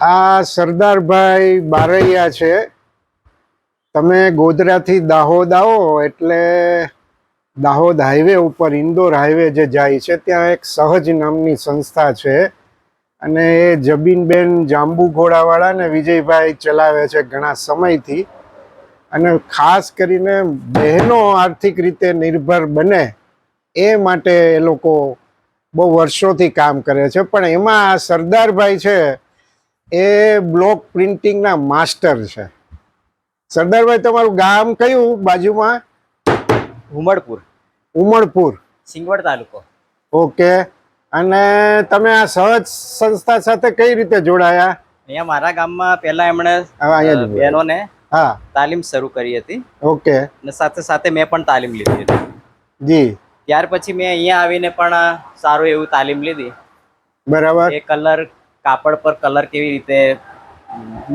આ સરદારભાઈ બારૈયા છે. તમે ગોધરાથી દાહોદ આવો એટલે દાહોદ હાઈવે ઉપર ઇન્દોર હાઈવે જે જાય છે ત્યાં એક સહજ નામની સંસ્થા છે અને એ જબીનબેન જાંબુ ઘોડાવાળા ને વિજયભાઈ ચલાવે છે ઘણા સમયથી. અને ખાસ કરીને બહેનો આર્થિક રીતે નિર્ભર બને એ માટે એ લોકો બહુ વર્ષોથી કામ કરે છે. પણ એમાં આ સરદારભાઈ છે એ બ્લોક પ્રિન્ટિંગના માસ્ટર છે. સરદારભાઈ, તમારું ગામ કયું બાજુમાં? ઉમરપુર, ઉમરપુર, સિંગવડ તાલુકો. ઓકે. અને તમે આ સહજ સંસ્થા સાથે કઈ રીતે જોડાયા? અહીંયા મારા ગામમાં પહેલા એમણે અહીંયા જ બહેનોને હા, તાલીમ શરૂ કરી હતી ઓકે અને સાથે સાથે મેં પણ તાલીમ લીધી હતી. જી, ત્યાર પછી મેં અહીંયા આવીને પણ સારું એવું તાલીમ લીધી. બરાબર. એ કલર, કાપડ પર કલર કેવી રીતે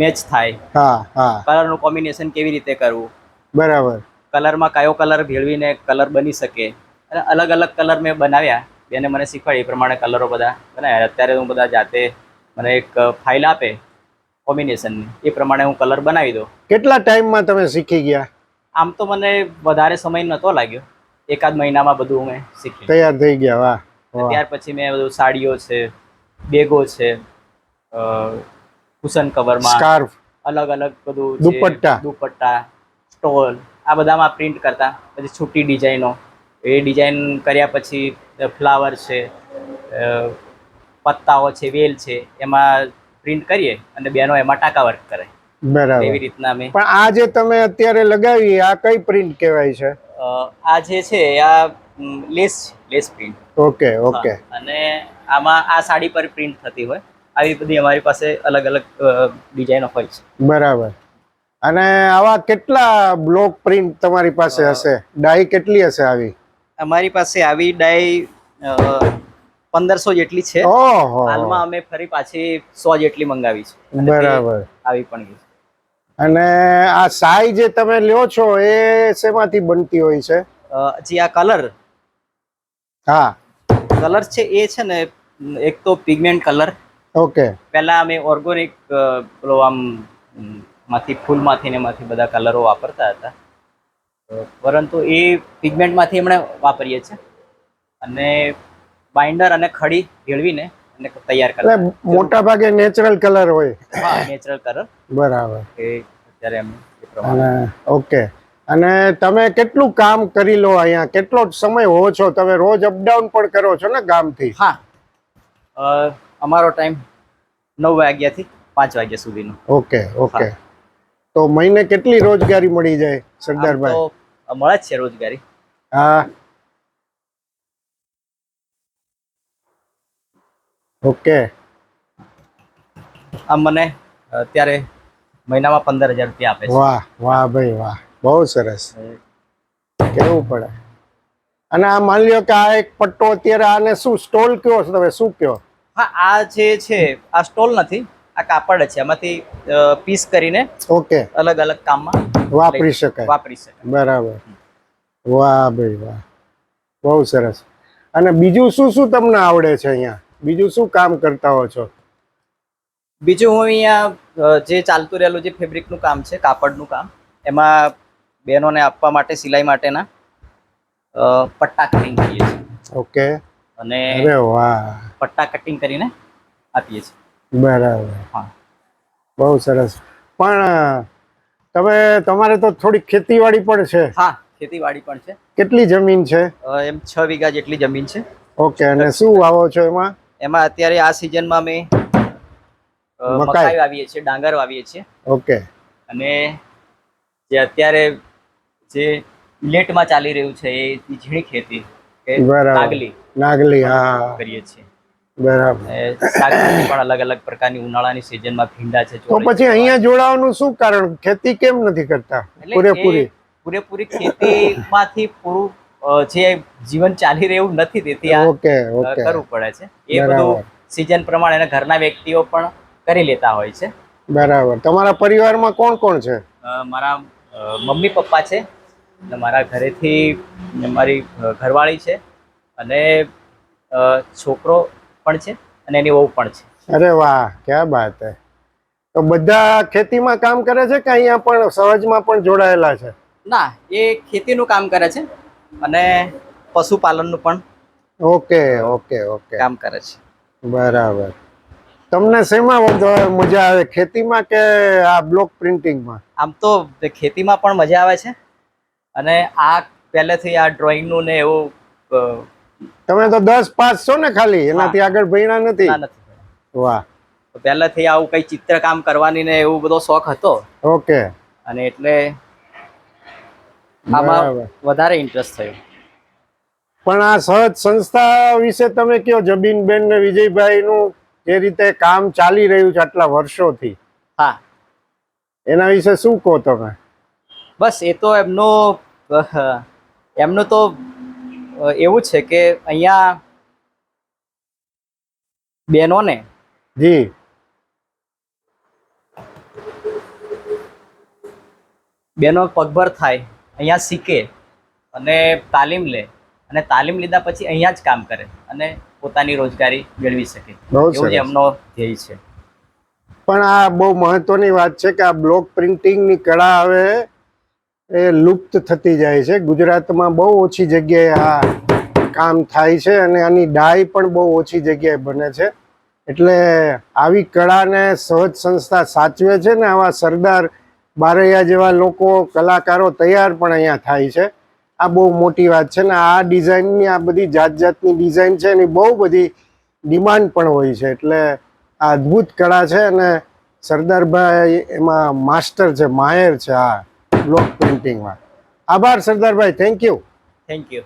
મેચ થાય, હા હા, કલરનું કોમ્બિનેશન કેવી રીતે કરવું, બરાબર. કલરમાં કયો કલર ભેળવીને કલર બની શકે, અને અલગ અલગ કલર મેં બનાવ્યા. બેને મને શીખવાડી એ પ્રમાણે કલરો બધા બનાવ્યા. અત્યારે હું બધા જાતે મને એક ફાઇલ આપે કોમ્બિનેશનની, એ પ્રમાણે હું કલર બનાવી દઉં. કેટલા ટાઈમમાં તમે શીખી ગયા? આમ તો મને વધારે સમય નહોતો લાગ્યો, એકાદ મહિનામાં બધું મેં શીખી તૈયાર થઈ ગયા. વાહ. ત્યાર પછી મેં બધું સાડીઓ છે, બેગો છે, કુશન કવરમાં સ્કાર્ફ, અલગ અલગ બધું દુપટ્ટા, દુપટ્ટા, સ્ટોલ, આ બધામાં પ્રિન્ટ કરતા. પછી છૂટી ડિઝાઇનો, એ ડિઝાઇન કર્યા પછી ફ્લાવર છે, પત્તાઓ છે, વેલ છે, એમાં પ્રિન્ટ કરીએ અને બેનો એમાં ટાંકા વર્ક કરે. બરાબર. એવી રીતના અમે. પણ આ જે તમે અત્યારે લગાવી આ કઈ પ્રિન્ટ કહેવાય છે? આ જે છે આ લેસ છે, લેસ પ્રિન્ટ. Okay okay. અને આમાં આ સાડી પર પ્રિન્ટ થતી હોય, આવી બધી અમારી પાસે અલગ અલગ ડિઝાઇનો હોય છે. બરાબર. અને આવા કેટલા બ્લોક પ્રિન્ટ તમારી પાસે હશે? ડાઈ કેટલી હશે આવી? અમારી પાસે આવી ડાઈ 1500 જેટલી છે. ઓહો, હાલમાં અમે ફરી પાછી 100 જેટલી મંગાવી છે. બરાબર. આવી પણ ગઈ. અને આ સાઈ જે તમે લ્યો છો એ શેમાંથી બનતી હોય છે? જી, આ કલર, હા, કલર છે એ છે ને, એક તો પિગમેન્ટ કલર. ઓકે. પહેલા અમે ઓર્ગેનિક પેલો આમ માંથી ફૂલમાંથી ને એમાંથી બધા કલરો વાપરતા હતા, પરંતુ એ પિગમેન્ટમાંથી એમણે વાપરીએ છીએ અને બાઇન્ડર અને ખડી ભેળવીને અને તૈયાર કરતા. મોટા ભાગે નેચરલ કલર હોય. હા, નેચરલ કલર. બરાબર. એ અત્યારે અમે એ પ્રમાણે. ઓકે. અને તમે કેટલું કામ કરી લો અહીંયા? કેટલો સમય હો છો તમે? રોજ અપડાઉન પણ કરો છો ને ગામથી? હા, અમારો ટાઈમ 9 વાગ્યાથી 5 વાગ્યા સુધીનો. Okay okay. તો મહિને કેટલી રોજગારી મળી જાય સરદારભાઈ? તો મળે જ છે રોજગારી. હા, ઓકે. આમ મને અત્યારે મહિનામાં 15,000 રૂપિયા આપે છે. વાહ વાહ ભાઈ વાહ, બહુ સરસ. કેવું પડે. અને આ માની લ્યો કે આ એક પટ્ટો અત્યારે આને શું સ્ટોલ કયો છો તમે? શું કયો? હા, આ જે છે આ સ્ટોલ નથી, આ કાપડ છે. એમાંથી પીસ કરીને ઓકે, અલગ અલગ કામમાં વાપરી શકાય. વાપરી શકાય. બરાબર. વાહ ભાઈ વાહ, બહુ સરસ. અને બીજું શું શું તમને આવડે છે અહીંયા? બીજું શું કામ કરતા હો છો? બીજું હું અહીંયા જે ચાલતું રહેલું જે ફેબ્રિકનું કામ છે, કાપડનું કામ, એમાં બહેનોને આપવા માટે સિલાઈ માટેના પટ્ટા કટિંગ કરીએ છીએ. ઓકે. અને અરે વાહ, પટ્ટા કટિંગ કરીને આપીએ છીએ. બરાબર. હા, બહુ સરસ. પણ તમારે તો થોડી ખેતીવાડી પણ છે? હા, ખેતીવાડી પણ છે. કેટલી જમીન છે? એમ 6 વીઘા જેટલી જમીન છે. ઓકે. અને શું વાવો છો એમાં? એમાં અત્યારે આ સિઝનમાં અમે મકાઈ વાવીએ છીએ, ડાંગર વાવીએ છીએ. ઓકે. અને જે અત્યારે જે લેટમાં ચાલી રહ્યું છે એ ઝીણી ખેતી, નાગલી, નાગલી, હા, કરીએ છીએ. બરાબર. શાકભાજી પણ અલગ અલગ પ્રકારની ઉનાળાની સિઝનમાં ભીંડા છે. તો પછી અહીંયા જોડાવાનું શું કારણ? ખેતી કેમ નથી કરતા પૂરેપૂરી ખેતીમાંથી પૂરું જે જીવન ચાલી રહ્યું નથી, તેથી આ કરવું પડે છે. એ બધું સિઝન પ્રમાણે અને ઘરના વ્યક્તિઓ પણ કરી લેતા હોય છે. બરાબર. તમારા પરિવારમાં કોણ કોણ છે? મારા મમ્મી પપ્પા છે, અને મારા ઘરેથી મારી ઘરવાળી છે, અને છોકરો પણ છે, અને એની વહુ પણ છે. અરે વાહ, ક્યા બાત હે. તો બધા ખેતીમાં કામ કરે છે કે અહીંયા પણ સહજમાં પણ જોડાયેલા છે? ના, એ ખેતીનું કામ કરે છે અને પશુપાલનનું પણ ઓકે ઓકે ઓકે, કામ કરે છે. બરાબર. તમને શેમાં વધારે મજા આવે, ખેતીમાં કે આ બ્લોક પ્રિન્ટિંગમાં? આમ તો ખેતીમાં પણ મજા આવે છે અને આ પહેલેથી આ ડ્રોઈંગનું ને એવું તમે તો 10 પાસ છો ને ખાલી, એનાથી આગળ ભણ્યા નથી? ના, નથી. વાહ. પહેલેથી આવું કઈ ચિત્રકામ કરવાની ને એવું બધો શોખ હતો ઓકે. અને એટલે આમાં વધારે ઇન્ટરેસ્ટ થયો. પણ આ સહજ સંસ્થા વિશે તમે કયો, જબીનબેન ને વિજયભાઈ નું જે રીતે કામ ચાલી રહ્યું છે આટલા વર્ષોથી, હા, એના વિશે શું કહો તમે? બસ એ તો એમનું તો એવું છે કે અહીંયા બહેનોને જી બહેનો પગભર થાય, અહીંયા શીખે અને તાલીમ લે અને તાલીમ લીધા પછી અહીંયા જ કામ કરે અને પોતાની રોજગારી મેળવી શકે, એવું જ એમનો ધ્યેય છે. પણ આ બહુ મહત્વની વાત છે કે આ બ્લોક પ્રિન્ટિંગની કળા હવે એ લુપ્ત થતી જાય છે. ગુજરાતમાં બહુ ઓછી જગ્યાએ આ કામ થાય છે અને આની ડાય પણ બહુ ઓછી જગ્યાએ બને છે. એટલે આવી કળાને સહજ સંસ્થા સાચવે છે ને આવા સરદાર બારૈયા જેવા લોકો, કલાકારો તૈયાર પણ અહીંયા થાય છે. આ બહુ મોટી વાત છે ને આ ડિઝાઇનની, આ બધી જાત જાતની ડિઝાઇન છે એની બહુ બધી ડિમાન્ડ પણ હોય છે. એટલે આ અદ્ભુત કળા છે અને સરદારભાઈ એમાં માસ્ટર છે, માહેર છે આ બ્લોક પ્રિન્ટિંગમાં. આભાર Sardarbhai, thank you. Thank you.